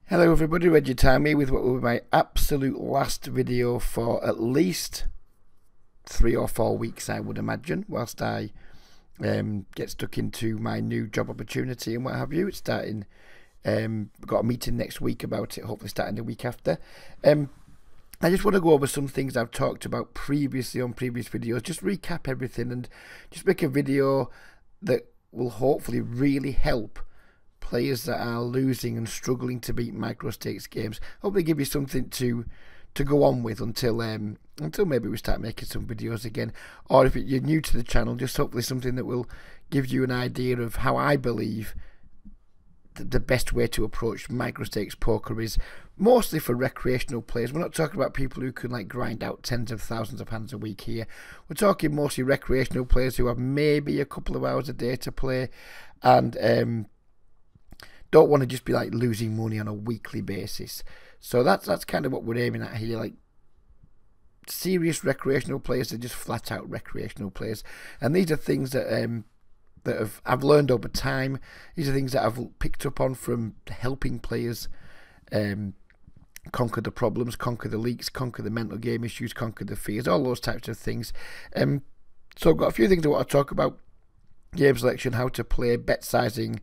Hello everybody, Reggie Time here with what will be my absolute last video for at least 3 or 4 weeks, I would imagine, whilst I get stuck into my new job opportunity and what have you. It's starting, got a meeting next week about it, hopefully starting the week after. I just want to go over some things I've talked about previously on previous videos, just recap everything and just make a video that will hopefully really help players that are losing and struggling to beat micro-stakes games. Hopefully give you something to go on with until maybe we start making some videos again, or if you're new to the channel, just hopefully something that will give you an idea of how I believe the best way to approach micro-stakes poker is, mostly for recreational players. We're not talking about people who can like grind out tens of thousands of hands a week here. We're talking mostly recreational players who have maybe a couple of hours a day to play and don't want to just be like losing money on a weekly basis. So that's kind of what we're aiming at here, like serious recreational players are just flat out recreational players, and these are things that I've learned over time. These are things that I've picked up on from helping players conquer the problems, conquer the leaks, conquer the mental game issues, conquer the fears, all those types of things. So I've got a few things I want to talk about: game selection, how to play, bet sizing,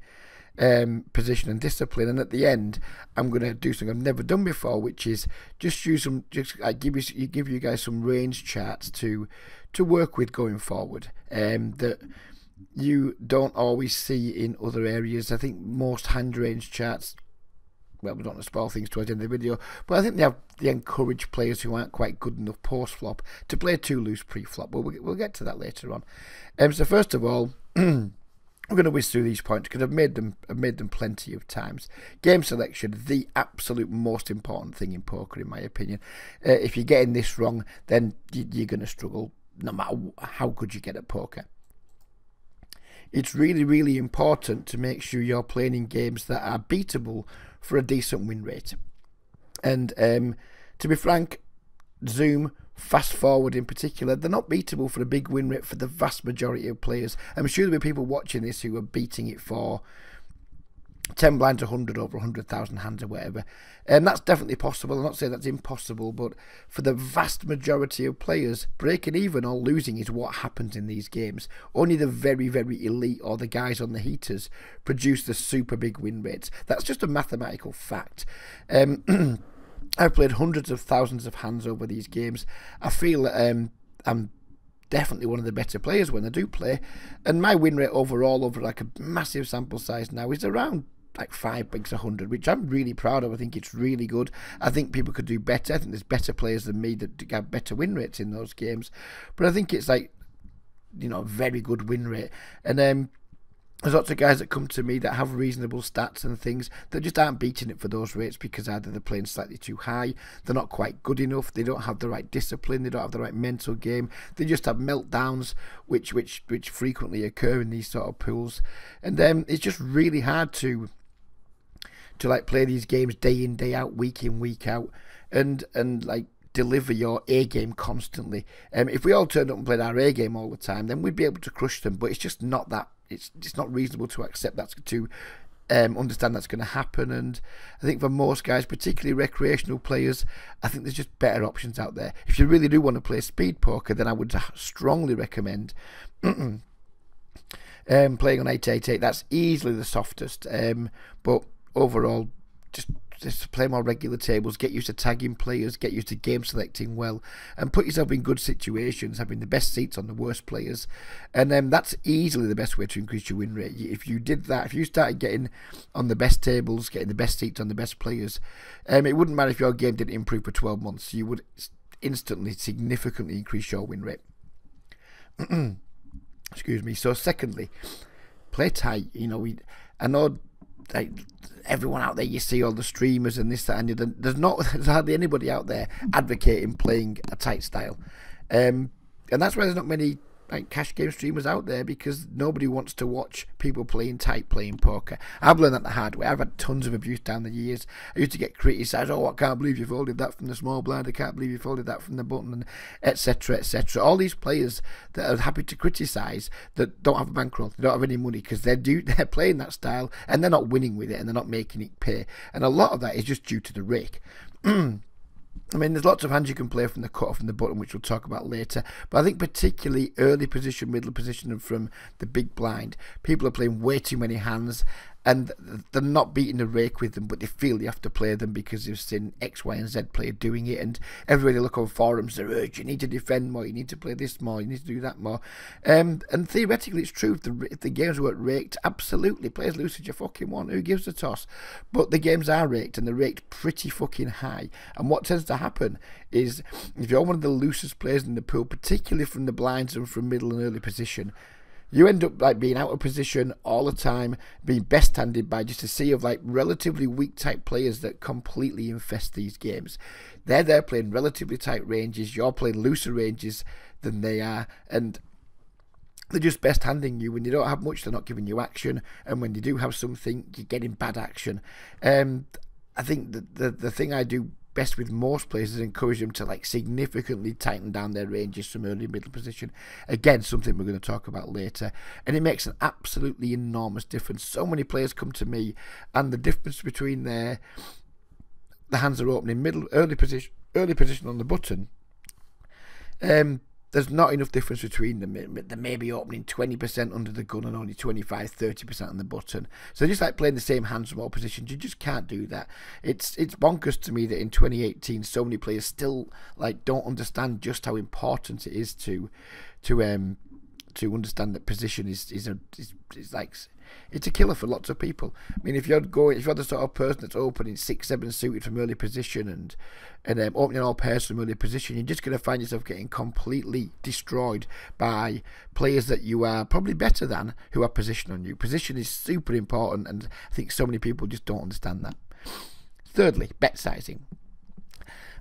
position and discipline, and at the end I'm going to do something I've never done before, which is just give you guys some range charts to work with going forward, that you don't always see in other areas. I think most hand range charts, well, we don't want to spoil things towards the end of the video, but I think they encourage players who aren't quite good enough post flop to play too loose pre-flop. But we'll get to that later on. So first of all, we're going to whiz through these points because I've made them plenty of times. Game selection, the absolute most important thing in poker, in my opinion. If you're getting this wrong, then you're going to struggle no matter how good you get at poker. It's really, really important to make sure you're playing in games that are beatable for a decent win rate. And to be frank, Zoom, Fast Forward in particular, they're not beatable for a big win rate for the vast majority of players. I'm sure there'll be people watching this who are beating it for 10 blinds, 100, over 100,000 hands or whatever. And that's definitely possible. I'm not saying that's impossible, but for the vast majority of players, breaking even or losing is what happens in these games. Only the very, very elite or the guys on the heaters produce the super big win rates. That's just a mathematical fact. I've played hundreds of thousands of hands over these games. I feel that I'm definitely one of the better players when I do play, and my win rate overall over like a massive sample size now is around like 5 bigs 100, which I'm really proud of. I think it's really good. I think people could do better. I think there's better players than me that have better win rates in those games, but I think it's like, you know, a very good win rate. And there's lots of guys that come to me that have reasonable stats and things that just aren't beating it for those rates because either they're playing slightly too high, they're not quite good enough, they don't have the right discipline, they don't have the right mental game, they just have meltdowns which frequently occur in these sort of pools. And it's just really hard to like play these games day in, day out, week in, week out, and like deliver your A game constantly. If we all turned up and played our A game all the time, then we'd be able to crush them, but it's just not that. It's not reasonable to accept that, to understand that's going to happen. And I think for most guys, particularly recreational players, I think there's just better options out there. If you really do want to play speed poker, then I would strongly recommend playing on 888. That's easily the softest, but overall, just play more regular tables, get used to tagging players, get used to game selecting well, and put yourself in good situations, having the best seats on the worst players. And that's easily the best way to increase your win rate. If you did that, if you started getting on the best tables, getting the best seats on the best players, it wouldn't matter if your game didn't improve for 12 months. You would instantly, significantly increase your win rate. Excuse me. So secondly, play tight. You know, I know, like, everyone out there, you see all the streamers and this, that, and the other. There's hardly anybody out there advocating playing a tight style, and that's why there's not many like cash game streamers out there because nobody wants to watch people playing tight, playing poker. I've learned that the hard way. I've had tons of abuse down the years. I used to get criticised. Oh, I can't believe you folded that from the small blind. I can't believe you folded that from the button, and etc. etc. All these players that are happy to criticise that don't have a bankroll, they don't have any money because they're playing that style and they're not winning with it and they're not making it pay. And a lot of that is just due to the rake. I mean, there's lots of hands you can play from the cutoff and the button, which we'll talk about later. But I think particularly early position, middle position, and from the big blind, people are playing way too many hands, and they're not beating the rake with them, but they feel they have to play them because they've seen X, Y, and Z player doing it. And everybody look on forums, they're urged, you need to defend more, you need to play this more, you need to do that more. And theoretically, it's true. If the games weren't raked, absolutely, play as loose as you fucking want. Who gives a toss? But the games are raked, and they're raked pretty fucking high. And what tends to happen is, if you're one of the loosest players in the pool, particularly from the blinds and from middle and early position, you end up like being out of position all the time, being best-handed by just a sea of like relatively weak type players that completely infest these games. They're playing relatively tight ranges, you're playing looser ranges than they are, and they're just best-handing you. When you don't have much, they're not giving you action, and when you do have something, you're getting bad action. I think the thing I do best with most players is encourage them to like significantly tighten down their ranges from early middle position. Again, something we're going to talk about later, and it makes an absolutely enormous difference. So many players come to me, and the difference between the hands are opening early position on the button, there's not enough difference between them. They may be opening 20% under the gun and only 25-30% on the button. So just like playing the same hands from all positions, you just can't do that. It's bonkers to me that in 2018 so many players still like don't understand just how important it is to understand that position is like, it's a killer for lots of people. I mean, if you're the sort of person that's opening 6-7 suited from early position and opening all pairs from early position, you're just going to find yourself getting completely destroyed by players that you are probably better than, who are position on you. Position is super important, and I think so many people just don't understand that. Thirdly, bet sizing.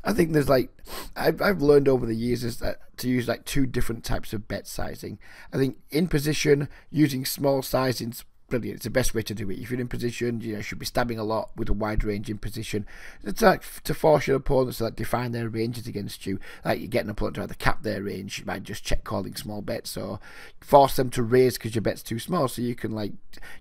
I think there's like, I've learned over the years is that to use like two different types of bet sizing. I think in position, using small sizings, brilliant. It's the best way to do it. If you're in position, you should be stabbing a lot with a wide range in position. It's like to force your opponents to like define their ranges against you. Like you get an opponent to either cap their range, you might just check calling small bets, or force them to raise because your bet's too small, so you can like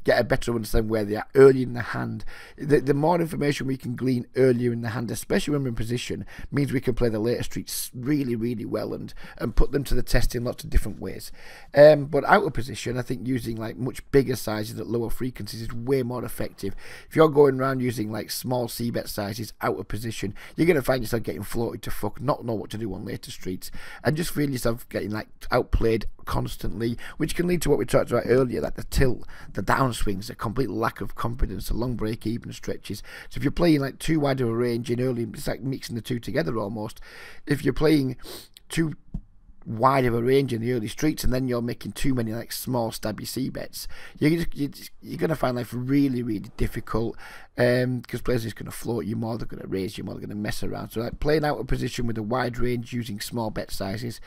get a better understanding where they are early in the hand. The more information we can glean earlier in the hand, especially when we're in position, means we can play the later streets really, really well and put them to the test in lots of different ways. But out of position, I think using like much bigger sizes at lower frequencies is way more effective. If you're going around using like small c-bet sizes out of position, you're going to find yourself getting floated to fuck, not know what to do on later streets, and just feel yourself getting like outplayed constantly, which can lead to what we talked about earlier, like the tilt, the downswings, a complete lack of confidence, the long break even stretches. So if you're playing like too wide of a range in early, it's like mixing the two together almost. If you're playing too wide of a range in the early streets and then you're making too many like small stabby c-bets, you're going to find life really, really difficult, because players are just going to float you more, they're going to raise you more, they're going to mess around. So like playing out of position with a wide range using small bet sizes,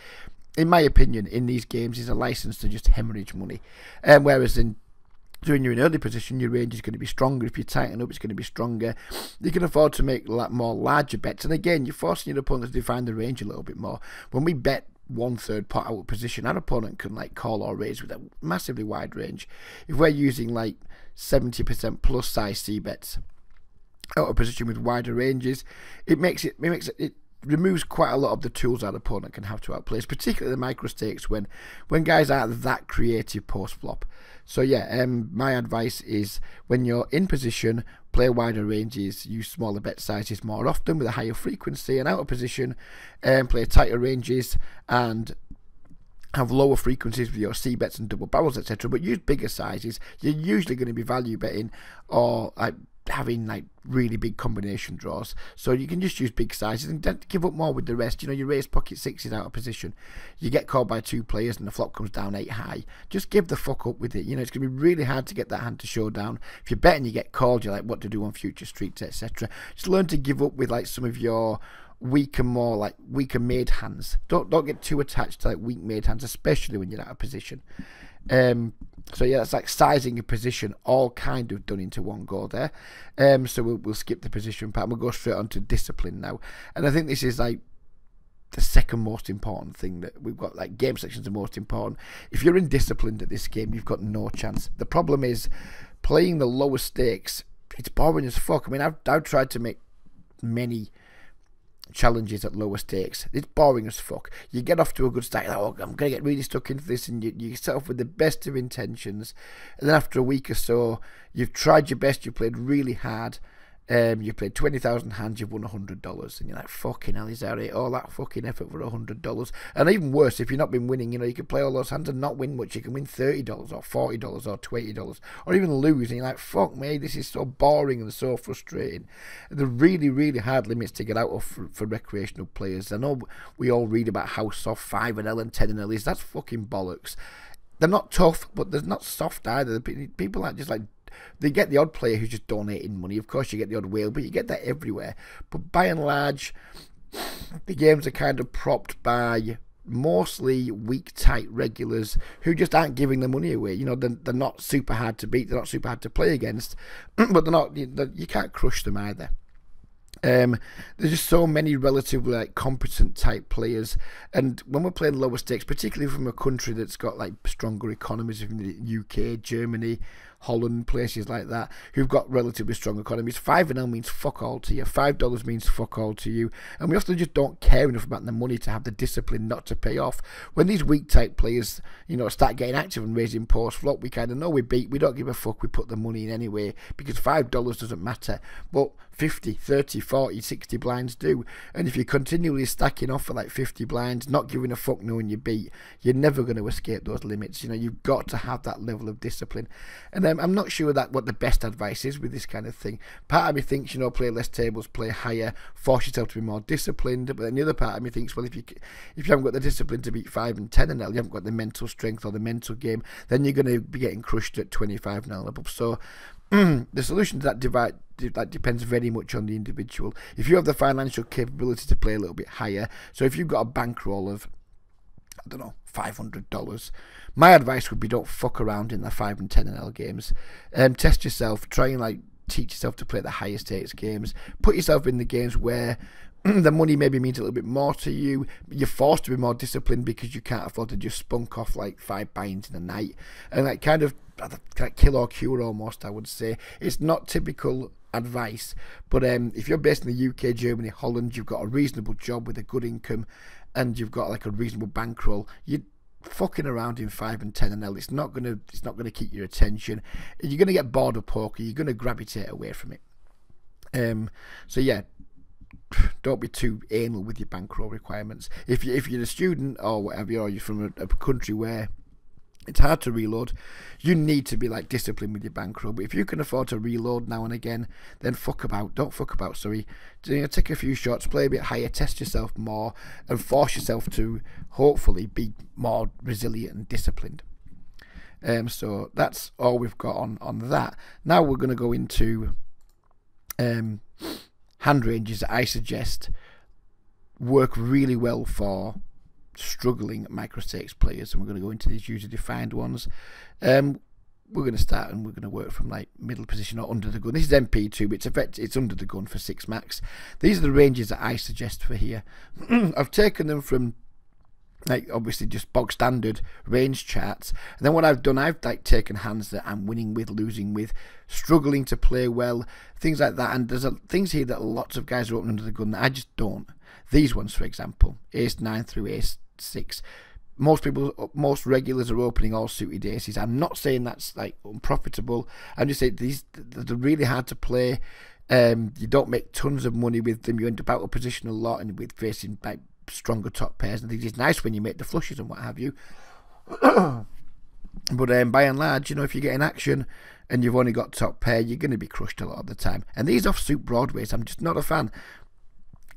in my opinion, in these games is a license to just hemorrhage money. Whereas when you're in early position, your range is going to be stronger. If you tighten up, it's going to be stronger. You can afford to make more larger bets, and again, you're forcing your opponent to define the range a little bit more. When we bet 1/3 pot out of position, our opponent can like call or raise with a massively wide range. If we're using like 70% plus size c-bets out of position with wider ranges, it removes quite a lot of the tools our opponent can have to outplay, particularly the micro stakes when guys aren't that creative post flop. So yeah, my advice is when you're in position, play wider ranges, use smaller bet sizes more often with a higher frequency, and out of position, play tighter ranges and have lower frequencies with your c-bets and double barrels, etc. But use bigger sizes. You're usually going to be value betting or like having like really big combination draws, so you can just use big sizes and don't give up more with the rest. You raise pocket sixes out of position, you get called by two players and the flop comes down 8 high, just give the fuck up with it. It's going to be really hard to get that hand to show down. If you're betting you get called, you're like what to do on future streets, etc. Just learn to give up with like some of your weaker, more like weaker made hands. Don't get too attached to like weak made hands, especially when you're out of position. So yeah, it's like sizing a position, all kind of done into one go there. So we'll skip the position part. We'll go straight on to discipline now, and I think this is like the second most important thing that we've got. Like, game sections are most important. If you're indisciplined at this game, you've got no chance. The problem is playing the lower stakes. It's boring as fuck. I mean, I've tried to make many challenges at lower stakes. It's boring as fuck. You get off to a good start. Oh, I'm gonna get really stuck into this, and you set off with the best of intentions, and then after a week or so, you've tried your best. You played really hard. You played 20,000 hands, you've won $100, and you're like, fucking hell, is that it? All that fucking effort for $100. And even worse, if you've not been winning, you can play all those hands and not win much. You can win $30 or $40 or $20, or even lose, and you're like, fuck me, this is so boring and so frustrating. They're really, really hard limits to get out of for recreational players. I know we all read about how soft 5NL and 10NL is. That's fucking bollocks. They're not tough, but they're not soft either. People are just like, they get the odd player who's just donating money. Of course, you get the odd whale, but you get that everywhere. But by and large, the games are kind of propped by mostly weak, tight regulars who just aren't giving the money away. They're not super hard to beat. They're not super hard to play against, but they're not. You can't crush them either. There's just so many relatively like competent type players, and when we're playing lower stakes, particularly from a country that's got like stronger economies, in the UK, Germany, Holland, places like that, who've got relatively strong economies, 5NL means fuck all to you, $5 means fuck all to you, and we often just don't care enough about the money to have the discipline not to pay off. When these weak type players, start getting active and raising post flop, we kind of know we beat, we don't give a fuck, we put the money in anyway, because $5 doesn't matter, but 50, 30, 40, 60 blinds do. And if you're continually stacking off for like 50 blinds, not giving a fuck knowing you beat, you're never going to escape those limits. You've got to have that level of discipline. And I'm not sure what the best advice is with this kind of thing. Part of me thinks, play less tables, play higher, force yourself to be more disciplined. But then the other part of me thinks, well, if you haven't got the discipline to beat 5 and 10 and L, you haven't got the mental strength or the mental game, then you're going to be getting crushed at 25 and L above. So the solution to that depends very much on the individual. If you have the financial capability to play a little bit higher, so if you've got a bankroll of, I don't know, $500, my advice would be don't fuck around in the 5 and 10 NL games. Test yourself, try and teach yourself to play the higher stakes games. Put yourself in the games where the money maybe means a little bit more to you. You're forced to be more disciplined because you can't afford to just spunk off like 5 buy-ins in a night, and kind of kill or cure almost, I would say. It's not typical advice, but if you're based in the UK, Germany, Holland, you've got a reasonable job with a good income, and you've got like a reasonable bankroll, you fucking around in 5 and 10 and L, it's not gonna keep your attention. You're gonna get bored of poker. You're gonna gravitate away from it. So yeah, don't be too anal with your bankroll requirements. If you're a student or whatever, or you're from a country where it's hard to reload, you need to be disciplined with your bankroll. But if you can afford to reload now and again, then don't fuck about, sorry. Take a few shots, play a bit higher, test yourself more, and force yourself to hopefully be more resilient and disciplined. So that's all we've got on that. Now we're going to go into hand ranges that I suggest work really well for struggling micro stakes players, and we're going to go into these user defined ones. We're going to start and we're going to work from middle position or under the gun. This is MP2, but it's under the gun for 6 max. These are the ranges that I suggest for here. I've taken them from obviously just bog standard range charts, and then what I've done, I've taken hands that I'm winning with, losing with, struggling to play well, things like that. And there's things here that lots of guys are opening under the gun that I just don't. These ones, for example, ace 9 through ace 6. Most regulars are opening all suited aces. I'm not saying that's unprofitable. I'm just saying they're really hard to play. You don't make tons of money with them. You end up out of position a lot, and with facing stronger top pairs. And it's nice when you make the flushes and what have you. But by and large, if you get in action and you've only got top pair, you're going to be crushed a lot of the time. And these offsuit broadways, I'm just not a fan.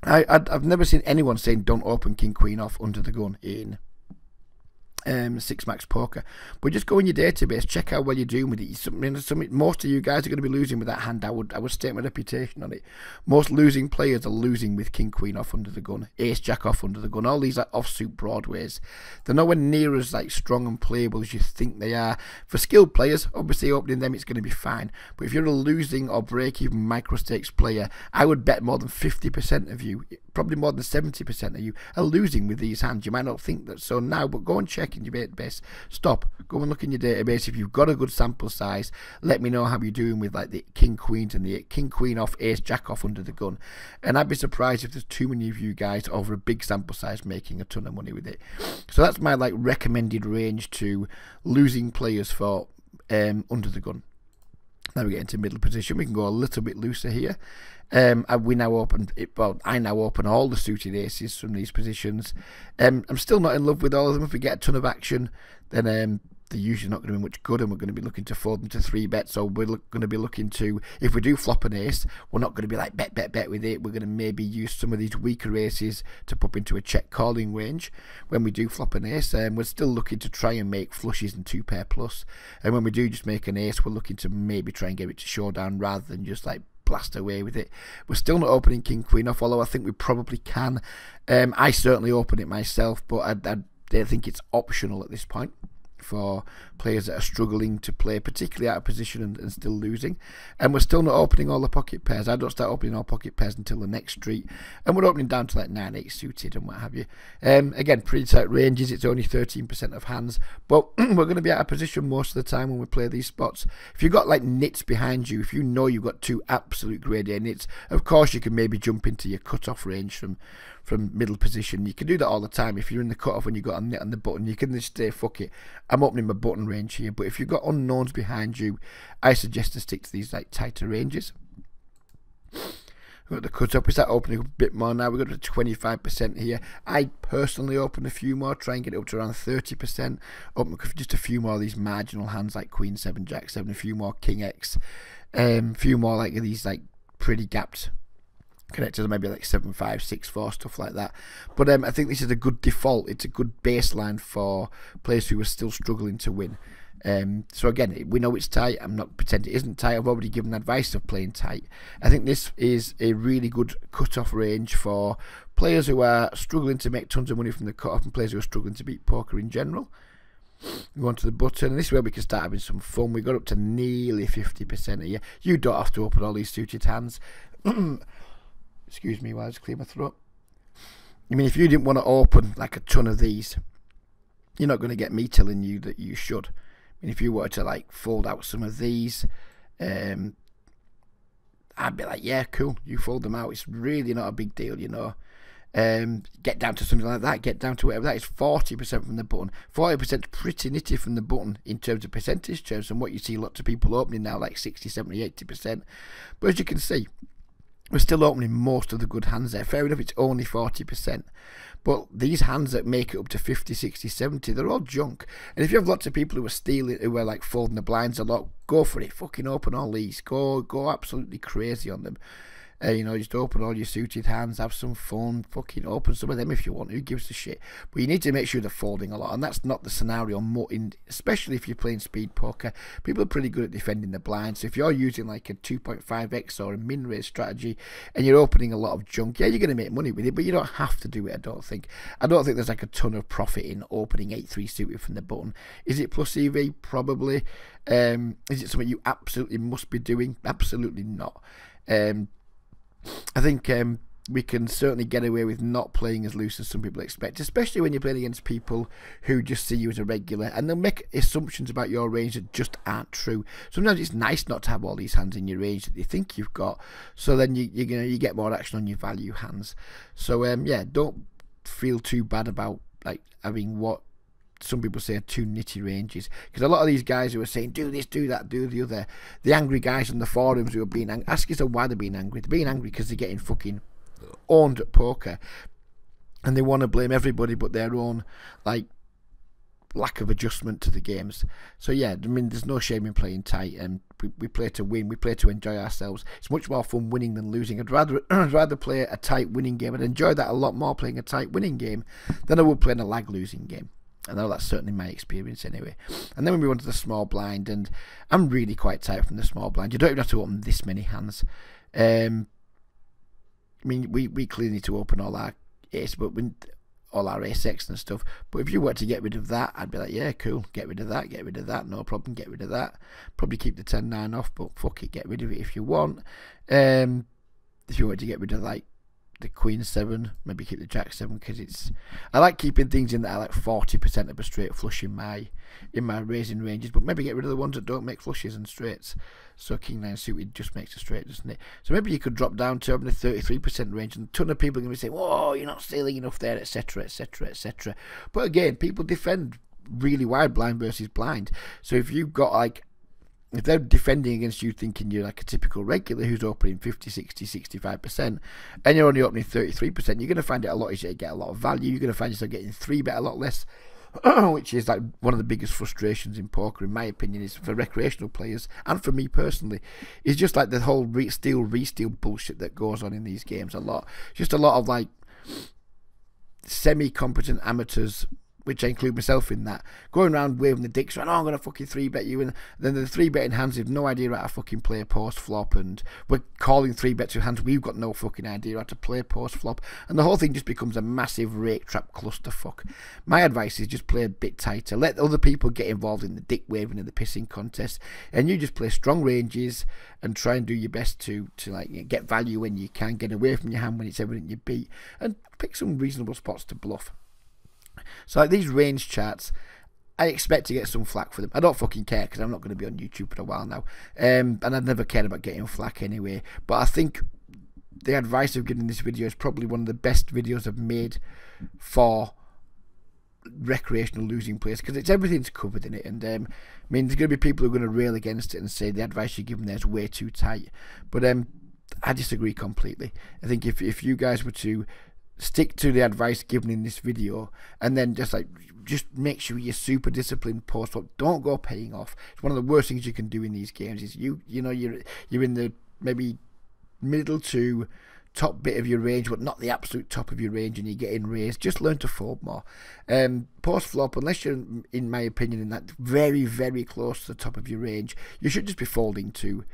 I've never seen anyone saying don't open king queen off under the gun in Six Max Poker, but just go in your database, check how well you're doing with it. Most of you guys are going to be losing with that hand. I would stake my reputation on it. Most losing players are losing with King Queen off under the gun, Ace Jack off under the gun, all these like offsuit Broadways. They're nowhere near as like strong and playable as you think they are. For skilled players, obviously opening them it's going to be fine, but if you're a losing or break-even micro stakes player, I would bet more than 50% of you, probably more than 70% of you, are losing with these hands. You might not think that so now, but go and check in your database. Stop, go and look in your database. If you've got a good sample size, let me know how you're doing with like the King Queens and the King Queen off, Ace Jack off under the gun. And I'd be surprised if there's too many of you guys over a big sample size making a ton of money with it. So that's my like recommended range to losing players for under the gun. Now we get into middle position. We can go a little bit looser here. We now open it. Well, I now open all the suited aces from these positions. I'm still not in love with all of them. If we get a ton of action, then they're usually not going to be much good, and we're going to be looking to fold them to 3-bet. So we're going to be looking to, if we do flop an ace, we're not going to be like bet with it. We're going to maybe use some of these weaker aces to pop into a check calling range when we do flop an ace. We're still looking to try and make flushes and 2-pair plus, and when we do just make an ace, we're looking to maybe try and get it to showdown rather than just like blast away with it. We're still not opening King Queen off, although I think we probably can. I certainly open it myself, but I think it's optional at this point for players that are struggling to play, particularly out of position and still losing. And we're still not opening all the pocket pairs. I don't start opening all pocket pairs until the next street, and we're opening down to like 9-8 suited and what have you. Again, pretty tight ranges. It's only 13% of hands, but we're going to be out of position most of the time when we play these spots. If you've got like nits behind you, if you know you've got two absolute grade A nits, of course you can maybe jump into your cut-off range from middle position. You can do that all the time. If you're in the cut-off and you've got a nit on the button, you can just say, fuck it, I'm opening my button range here. But if you've got unknowns behind you, I suggest to stick to these like tighter ranges. We've got the cut-up. We start opening a bit more now. We've got to 25% here. I personally open a few more, try and get it up to around 30%. Open just a few more of these marginal hands like Queen 7, Jack 7, a few more King X, a few more like these like pretty gapped connectors, maybe like 7-5, 6-4, stuff like that. But I think this is a good default. It's a good baseline for players who are still struggling to win. So again, we know it's tight. I'm not pretending it isn't tight. I've already given advice of playing tight. I think this is a really good cut-off range for players who are struggling to make tons of money from the cut-off and players who are struggling to beat poker in general. We go on to the button, and this is where we can start having some fun. We got up to nearly 50% here. You don't have to open all these suited hands. Excuse me while I just clear my throat. I mean, if you didn't want to open like a ton of these, you're not going to get me telling you that you should. I mean, if you wanted to like fold out some of these, I'd be like, yeah, cool, you fold them out. It's really not a big deal, you know. Get down to something like that, get down to whatever that is. 40% from the button. 40% pretty nitty from the button in terms of percentage terms, and what you see lots of people opening now, like 60, 70, 80%. But as you can see, we're still opening most of the good hands there. Fair enough, it's only 40%. But these hands that make it up to 50, 60, 70, they're all junk. And if you have lots of people who are stealing, who are like folding the blinds a lot, go for it. Fucking open all these. Go absolutely crazy on them. You know, just open all your suited hands, have some fun, fucking open some of them if you want. Who gives a shit? But you need to make sure they're folding a lot, and that's not the scenario, especially if you're playing speed poker. People are pretty good at defending the blinds, so if you're using like a 2.5x or a min raise strategy and you're opening a lot of junk, yeah, you're going to make money with it, but you don't have to do it, I don't think. I don't think there's like a ton of profit in opening 8-3 suited from the button. Is it plus EV? Probably. Is it something you absolutely must be doing? Absolutely not. I think we can certainly get away with not playing as loose as some people expect, especially when you're playing against people who just see you as a regular, and they'll make assumptions about your range that just aren't true. Sometimes it's nice not to have all these hands in your range that you think you've got, so then you get more action on your value hands. So yeah, don't feel too bad about like having what some people say are too nitty ranges, because a lot of these guys who are saying do this, do that, do the other, the angry guys on the forums who are being angry, ask yourself why they're being angry. They're being angry because they're getting fucking owned at poker, and they want to blame everybody but their own like lack of adjustment to the games. So yeah, I mean, there's no shame in playing tight, and we play to win, we play to enjoy ourselves. It's much more fun winning than losing. I'd rather play a tight winning game. I'd enjoy that a lot more, playing a tight winning game, than I would playing a lag losing game. I know that's certainly my experience anyway. And then we move on to the small blind, and I'm really quite tired from the small blind. You don't even have to open this many hands. I mean, we clearly need to open all our ace, but all our ace-x and stuff. But if you were to get rid of that, I'd be like, yeah, cool, get rid of that, no problem, get rid of that. Probably keep the 10-9 off, but fuck it, get rid of it if you want. If you were to get rid of like the Queen 7, maybe keep the Jack 7, because I like keeping things in that are like 40% of a straight flush in my raising ranges, but maybe get rid of the ones that don't make flushes and straights. So King 9 suited just makes a straight, doesn't it? So maybe you could drop down to having a 33% range, and a ton of people are going to be saying, whoa, you're not stealing enough there, etc, etc, etc. But again, people defend really wide blind versus blind. So if you've got like, if they're defending against you thinking you're like a typical regular who's opening 50, 60, 65%, and you're only opening 33%, you're going to find it a lot easier to get a lot of value. You're going to find yourself getting 3-bet a lot less, which is like one of the biggest frustrations in poker, in my opinion, is for recreational players, and for me personally, is just like the whole re-steal bullshit that goes on in these games a lot. Just a lot of like semi-competent amateurs, which I include myself in that, going around waving the dicks around, oh, I'm going to fucking 3-bet you, and then the 3-betting hands have no idea how to fucking play post-flop, and we're calling 3-bets to hands we've got no fucking idea how to play post-flop, and the whole thing just becomes a massive rake trap clusterfuck. My advice is just play a bit tighter, let other people get involved in the dick waving and the pissing contest, and you just play strong ranges and try and do your best to like get value when you can, get away from your hand when it's evident you beat, and pick some reasonable spots to bluff. So like these range charts, I expect to get some flack for them. I don't fucking care, because I'm not going to be on YouTube for a while now, and I've never cared about getting flack anyway. But I think the advice I've given in this video is probably one of the best videos I've made for recreational losing players, because it's everything's covered in it. And I mean, there's going to be people who are going to rail against it and say the advice you're giving there is way too tight, but I disagree completely. I think if you guys were to stick to the advice given in this video, and then just make sure you're super disciplined post-flop. Don't go paying off. It's one of the worst things you can do in these games. Is you're in the maybe middle to top bit of your range, but not the absolute top of your range, and you're getting raised. Just learn to fold more. Post-flop, unless you're, in my opinion, in that very, very close to the top of your range, you should just be folding to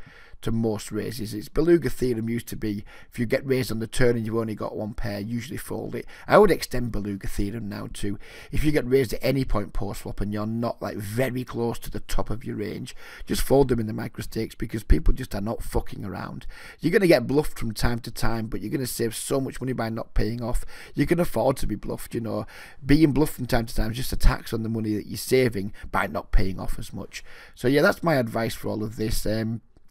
most raises. It's Beluga theorem used to be, if you get raised on the turn and you've only got one pair, usually fold it. I would extend Beluga theorem now to, if you get raised at any point post flop and you're not like very close to the top of your range, just fold them in the micro stakes, because people just are not fucking around. You're going to get bluffed from time to time, but you're going to save so much money by not paying off. You can afford to be bluffed, you know. Being bluffed from time to time is just a tax on the money that you're saving by not paying off as much. So yeah, that's my advice for all of this.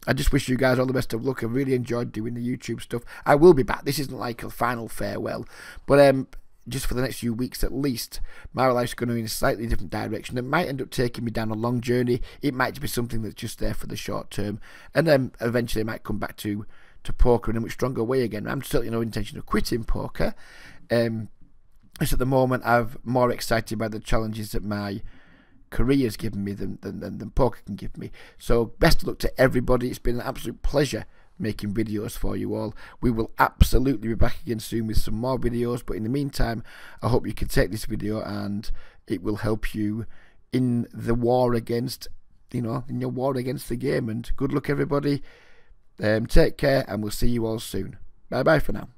I just wish you guys all the best of luck. I really enjoyed doing the YouTube stuff. I will be back. This isn't like a final farewell, but just for the next few weeks at least, my life's going in a slightly different direction. It might end up taking me down a long journey. It might be something that's just there for the short term, and then eventually I might come back to poker in a much stronger way again. I'm certainly no intention of quitting poker. Just at the moment, I'm more excited by the challenges that my career has given me than poker can give me. So best of luck to everybody. It's been an absolute pleasure making videos for you all. We will absolutely be back again soon with some more videos, but in the meantime, I hope you can take this video and it will help you in the war against, in your war against the game. And good luck everybody. Take care, and we'll see you all soon. Bye bye for now.